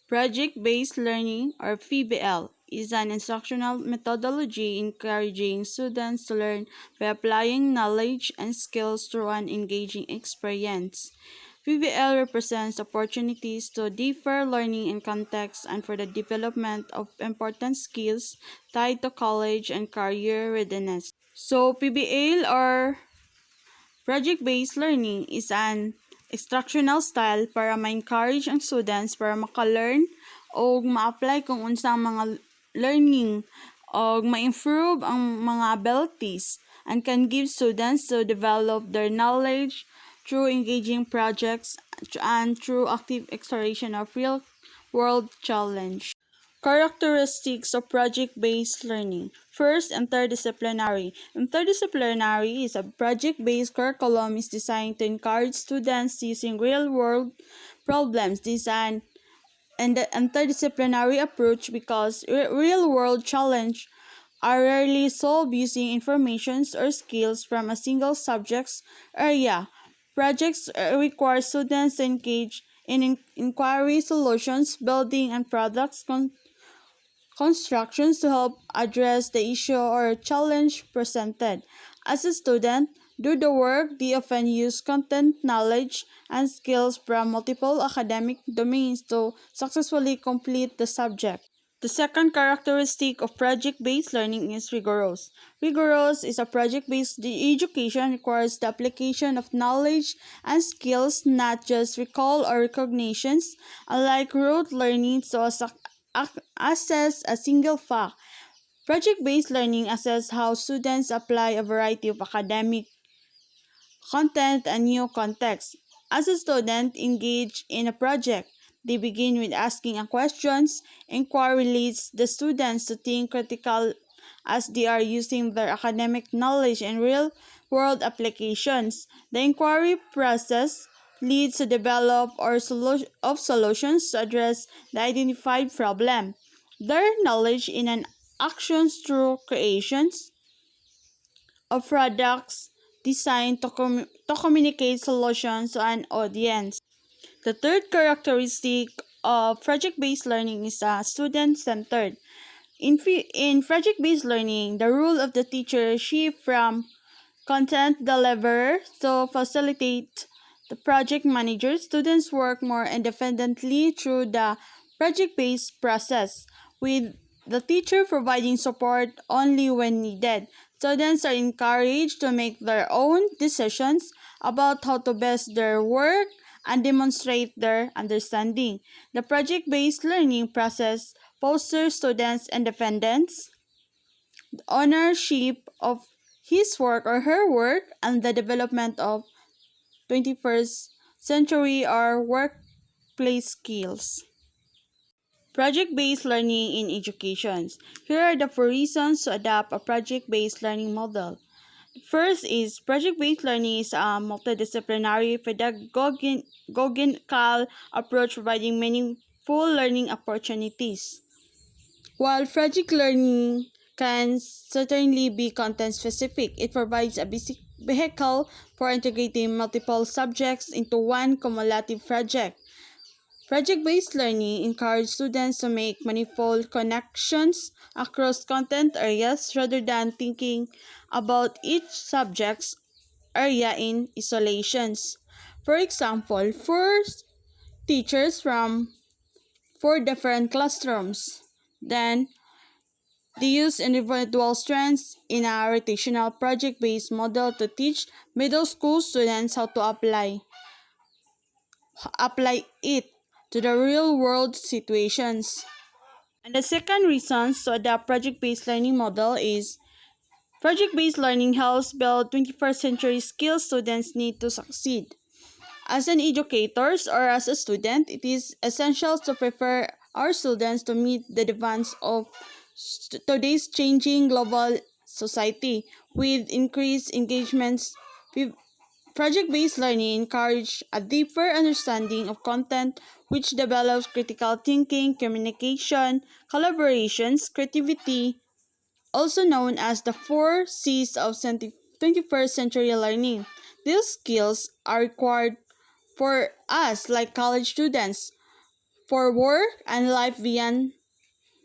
Project-based learning, or PBL, is an instructional methodology encouraging students to learn by applying knowledge and skills through an engaging experience. PBL represents opportunities to differ learning in context and for the development of important skills tied to college and career readiness. So, PBL, or project-based learning, is an instructional style para ma-encourage ang students para maka-learn o ma-apply kung unsang mga learning o ma-improve ang mga abilities and can give students to develop their knowledge through engaging projects and through active exploration of real-world challenge. Characteristics of project-based learning. First, interdisciplinary. Interdisciplinary is a project-based curriculum is designed to encourage students using real-world problems design and the interdisciplinary approach because real-world challenges are rarely solved using information or skills from a single subject area. Projects require students to engage in inquiry solutions, building, and products constructions to help address the issue or challenge presented. As a student, do the work, they often use content, knowledge, and skills from multiple academic domains to successfully complete the subject. The second characteristic of project-based learning is rigorous. Rigorous is a project-based education requires the application of knowledge and skills, not just recall or recognitions, unlike rote learning so assess a single fact. Project-based learning assesses how students apply a variety of academic content and new contexts. As a student engage in a project, they begin with asking a questions. Inquiry leads the students to think critical as they are using their academic knowledge in real-world applications. The inquiry process leads to develop of solutions to address the identified problem. Their knowledge in an actions through creations of products designed to communicate solutions to an audience. The third characteristic of project-based learning is student-centered. In project-based learning, the role of the teacher shifts from content deliverer to facilitate the project manager. Students work more independently through the project-based process, with the teacher providing support only when needed. Students are encouraged to make their own decisions about how to best their work and demonstrate their understanding. The project-based learning process fosters students' independence, ownership of his work or her work, and the development of 21st century or workplace skills. Project-based learning in education. Here are the 4 reasons to adopt a project-based learning model. First is project-based learning is a multidisciplinary pedagogical approach providing meaningful learning opportunities. While project learning can certainly be content-specific, it provides a basic vehicle for integrating multiple subjects into one cumulative project. Project-based learning encourages students to make manifold connections across content areas rather than thinking about each subject's area in isolations. For example, four teachers from 4 different classrooms. Then, they use individual strengths in a rotational project-based model to teach middle school students how to apply it to the real-world situations. And the second reason to adopt project-based learning model is project-based learning helps build 21st century skills students need to succeed. As an educator or as a student, it is essential to prepare our students to meet the demands of today's changing global society. With increased engagements, project-based learning encourages a deeper understanding of content which develops critical thinking, communication, collaborations, creativity, also known as the 4 C's of 21st century learning. These skills are required for us like college students for work and life beyond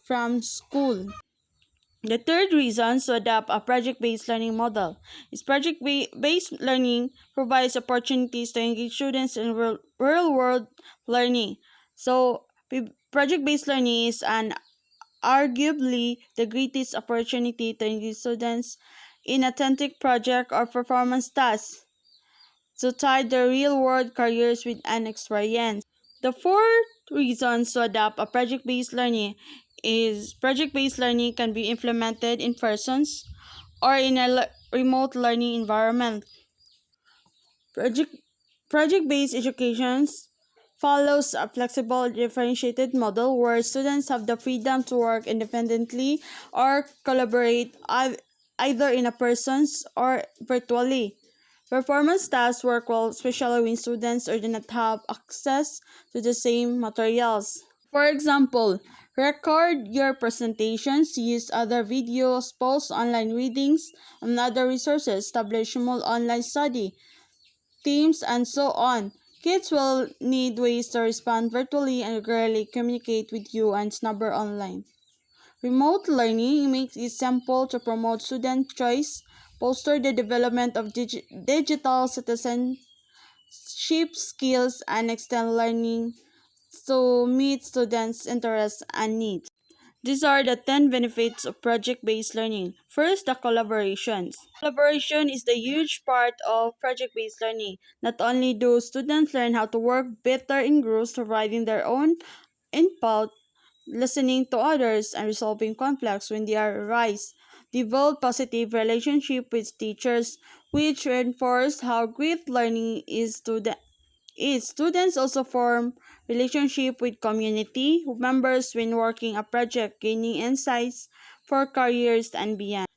from school. The third reason to adopt a project-based learning model is project-based learning provides opportunities to engage students in real-world learning. So, project-based learning is an arguably the greatest opportunity to engage students in authentic project or performance tasks to tie their real-world careers with an experience. The fourth reason to adopt a project-based learning is project-based learning can be implemented in persons or in a remote learning environment. Project Project-based education follows a flexible differentiated model where students have the freedom to work independently or collaborate either in a persons or virtually. Performance tasks work well, especially when students do not have access to the same materials. For example, record your presentations, use other videos, post online readings, and other resources, establish small online study teams, and so on. Kids will need ways to respond virtually and regularly communicate with you and Snubber online. Remote learning makes it simple to promote student choice, foster the development of digital citizenship skills, and extend learning to meet students' interests and needs. These are the 10 benefits of project-based learning. First, the collaborations. Collaboration is the huge part of project-based learning. Not only do students learn how to work better in groups, providing their own input, listening to others, and resolving conflicts when they arise, develop positive relationship with teachers, which reinforce how great learning is. Students also form relationship with community members when working a project, gaining insights for careers and beyond.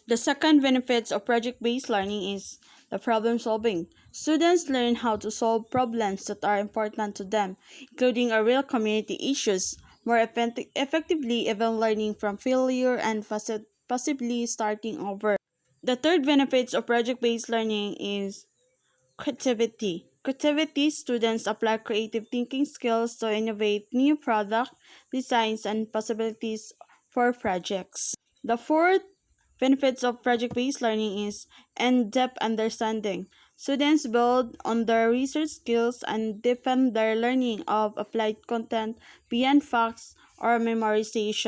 The second benefits of project-based learning is the problem solving. Students learn how to solve problems that are important to them, including a real community issues, more effectively even learning from failure and possibly starting over. The third benefits of project-based learning is creativity. Creativity students apply creative thinking skills to innovate new product designs and possibilities for projects. The fourth benefits of project-based learning is in-depth understanding. Students build on their research skills and deepen their learning of applied content beyond facts or memorization.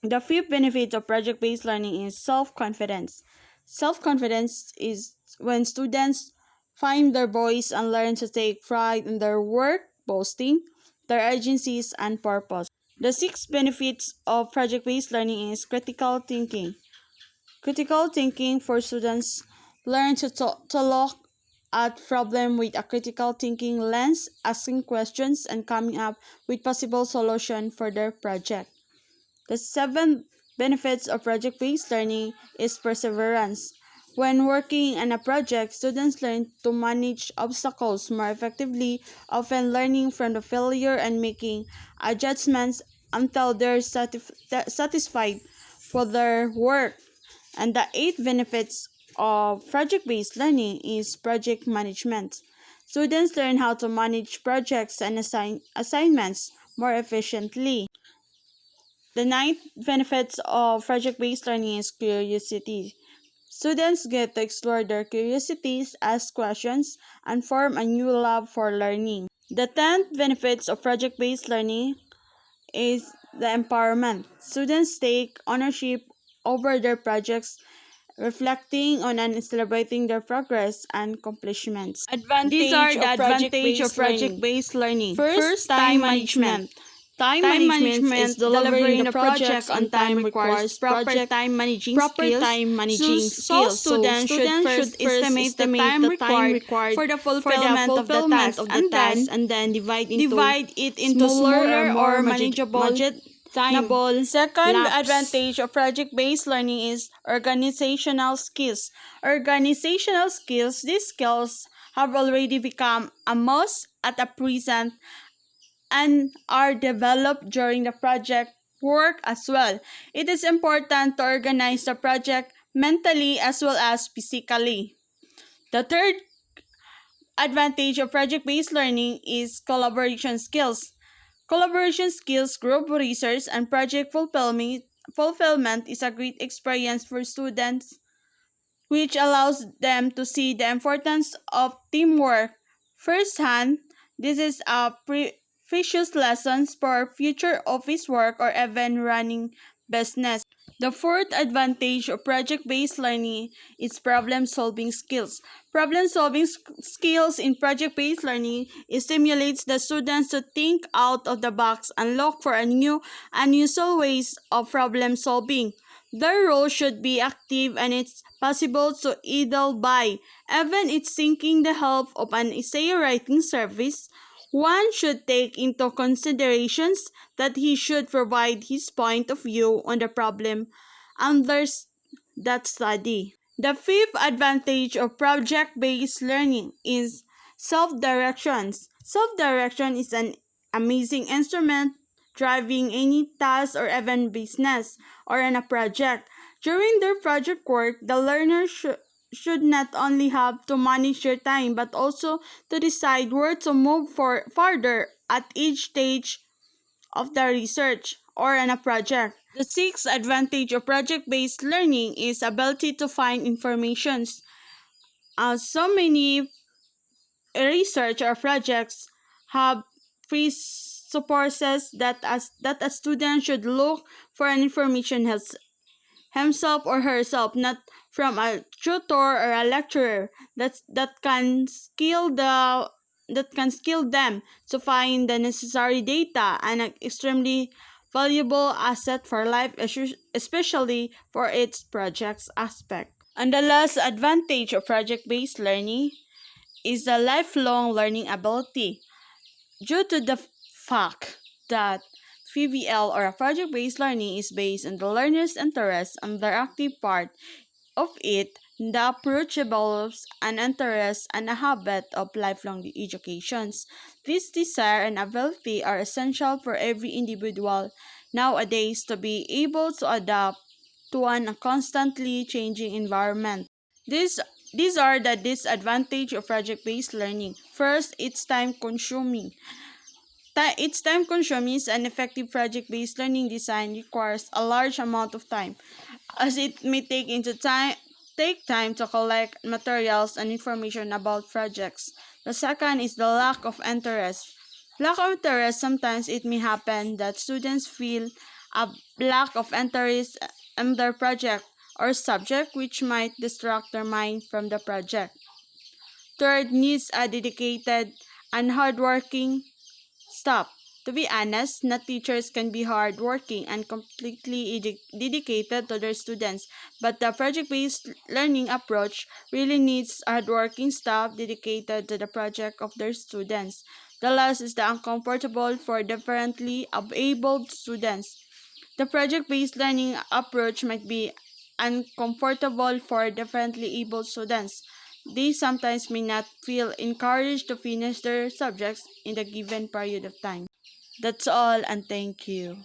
The fifth benefit of project based learning is self confidence. Self confidence is when students find their voice and learn to take pride in their work, boasting their agencies and purpose. The sixth benefits of project based learning is critical thinking. Critical thinking for students learn to look at problem with a critical thinking lens, asking questions and coming up with possible solution for their project. The seventh benefits of project-based learning is perseverance. When working on a project, students learn to manage obstacles more effectively, often learning from the failure and making adjustments until they're satisfied with their work. And the eighth benefits of project-based learning is project management. Students learn how to manage projects and assignments more efficiently. The ninth benefits of project-based learning is curiosity. Students get to explore their curiosities, ask questions, and form a new love for learning. The tenth benefits of project-based learning is the empowerment. Students take ownership over their projects, reflecting on and celebrating their progress and accomplishments. These are the advantages of project-based learning. First, time management. Time management is delivering the project on time requires proper time managing skills. So students should first estimate the time required for the fulfillment of the task and then divide it into smaller or manageable time. Second advantage of project-based learning is organizational skills. Organizational skills, these skills have already become a must at the present and are developed during the project work as well. It is important to organize the project mentally as well as physically. The third advantage of project-based learning is collaboration skills. Collaboration skills, group research, and project fulfillment is a great experience for students, which allows them to see the importance of teamwork firsthand. This is a precious lesson for future office work or even running business. The fourth advantage of project-based learning is problem-solving skills. Problem-solving skills in project-based learning stimulates the students to think out of the box and look for a new, unusual ways of problem-solving. Their role should be active and it's possible to idle by. Even it's seeking the help of an essay writing service, one should take into considerations that he should provide his point of view on the problem under that study. The fifth advantage of project-based learning is self-directions. Self-direction is an amazing instrument driving any task or even business or in a project. During their project work, the learner should not only have to manage their time but also to decide where to move further at each stage of the research or in a project. The sixth advantage of project-based learning is ability to find information. So many research or projects have free sources that a student should look for an information himself or herself, not from a tutor or a lecturer that can skill them to find the necessary data and an extremely valuable asset for life, especially for its projects aspect. And the last advantage of project-based learning is the lifelong learning ability. Due to the fact that PBL or a project-based learning is based on the learner's interest and their active part of it, the approach develops an interest and a habit of lifelong education. This desire and ability are essential for every individual nowadays to be able to adapt to a constantly changing environment. These are the disadvantages of project-based learning. First, it's time-consuming. It's time-consuming and effective project-based learning design requires a large amount of time, as it may take time to collect materials and information about projects. The second is the lack of interest. Lack of interest, sometimes it may happen that students feel a lack of interest in their project or subject, which might distract their mind from the project. Third, needs a dedicated and hardworking staff. To be honest, not teachers can be hardworking and completely dedicated to their students, but the project-based learning approach really needs a hardworking staff dedicated to the project of their students. The last is the uncomfortable for differently abled students. The project-based learning approach might be uncomfortable for differently able students. They sometimes may not feel encouraged to finish their subjects in the given period of time. That's all, and thank you.